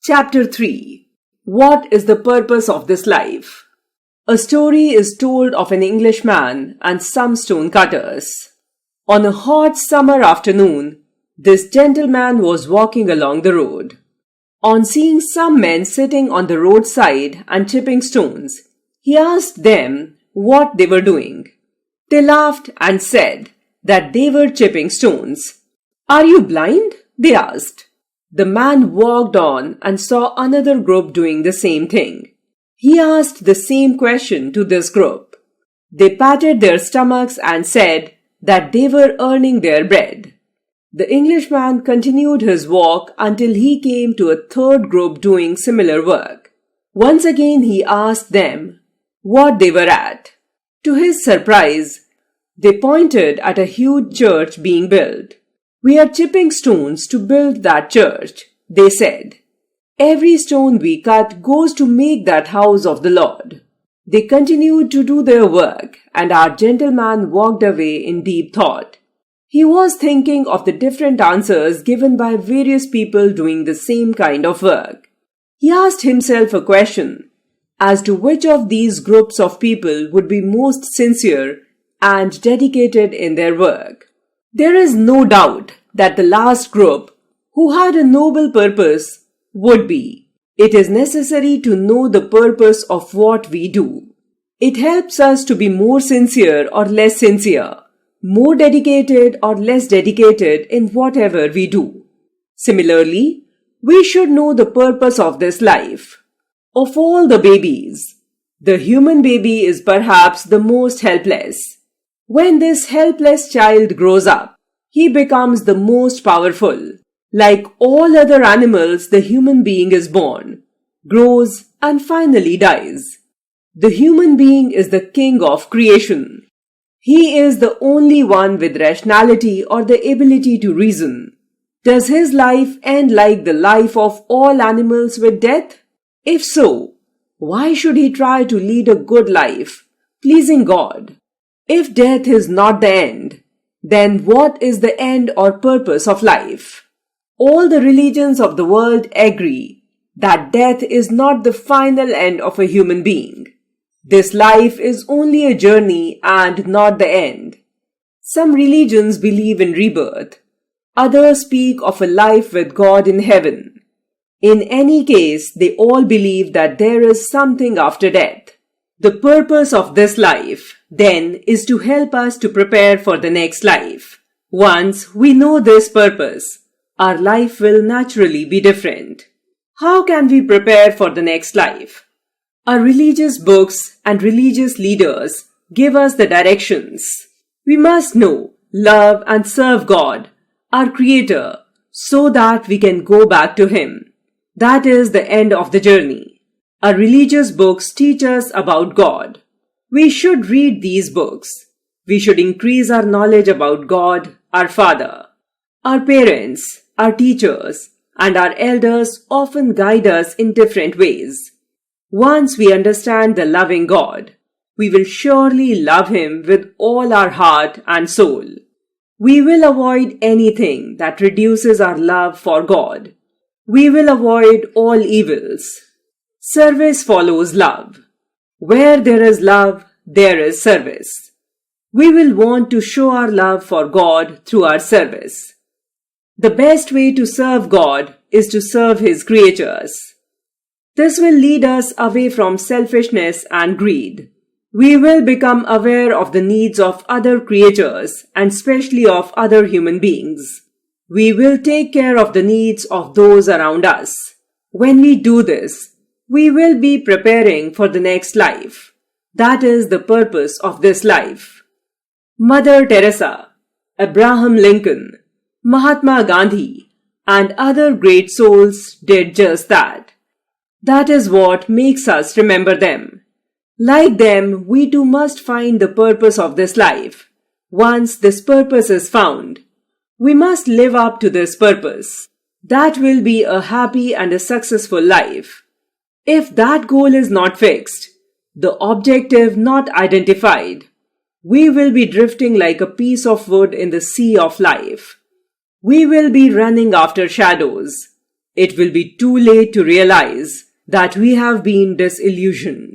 Chapter 3. What is the purpose of this life? A story is told of an Englishman and some stone cutters. On a hot summer afternoon, this gentleman was walking along the road. On seeing some men sitting on the roadside and chipping stones, he asked them what they were doing. They laughed and said that they were chipping stones. "Are you blind?" they asked. The man walked on and saw another group doing the same thing. He asked the same question to this group. They patted their stomachs and said that they were earning their bread. The Englishman continued his walk until he came to a third group doing similar work. Once again he asked them what they were at. To his surprise, they pointed at a huge church being built. "We are chipping stones to build that church," they said. "Every stone we cut goes to make that house of the Lord." They continued to do their work, and our gentleman walked away in deep thought. He was thinking of the different answers given by various people doing the same kind of work. He asked himself a question as to which of these groups of people would be most sincere and dedicated in their work. There is no doubt that the last group, who had a noble purpose, would be. It is necessary to know the purpose of what we do. It helps us to be more sincere or less sincere, more dedicated or less dedicated in whatever we do. Similarly, we should know the purpose of this life. Of all the babies, the human baby is perhaps the most helpless. When this helpless child grows up, he becomes the most powerful. Like all other animals, the human being is born, grows, and finally dies. The human being is the king of creation. He is the only one with rationality or the ability to reason. Does his life end like the life of all animals with death? If so, why should he try to lead a good life, pleasing God? If death is not the end, then what is the end or purpose of life? All the religions of the world agree that death is not the final end of a human being. This life is only a journey and not the end. Some religions believe in rebirth. Others speak of a life with God in heaven. In any case, they all believe that there is something after death. The purpose of this life, then, is to help us to prepare for the next life. Once we know this purpose, our life will naturally be different. How can we prepare for the next life? Our religious books and religious leaders give us the directions. We must know, love, and serve God, our Creator, so that we can go back to Him. That is the end of the journey. Our religious books teach us about God. We should read these books. We should increase our knowledge about God, our Father. Our parents, our teachers, and our elders often guide us in different ways. Once we understand the loving God, we will surely love Him with all our heart and soul. We will avoid anything that reduces our love for God. We will avoid all evils. Service follows love. Where there is love, there is service. We will want to show our love for God through our service. The best way to serve God is to serve His creatures. This will lead us away from selfishness and greed. We will become aware of the needs of other creatures and especially of other human beings. We will take care of the needs of those around us. When we do this, we will be preparing for the next life. That is the purpose of this life. Mother Teresa, Abraham Lincoln, Mahatma Gandhi, and other great souls did just that. That is what makes us remember them. Like them, we too must find the purpose of this life. Once this purpose is found, we must live up to this purpose. That will be a happy and a successful life. If that goal is not fixed, the objective not identified, we will be drifting like a piece of wood in the sea of life. We will be running after shadows. it will be too late to realize that we have been disillusioned.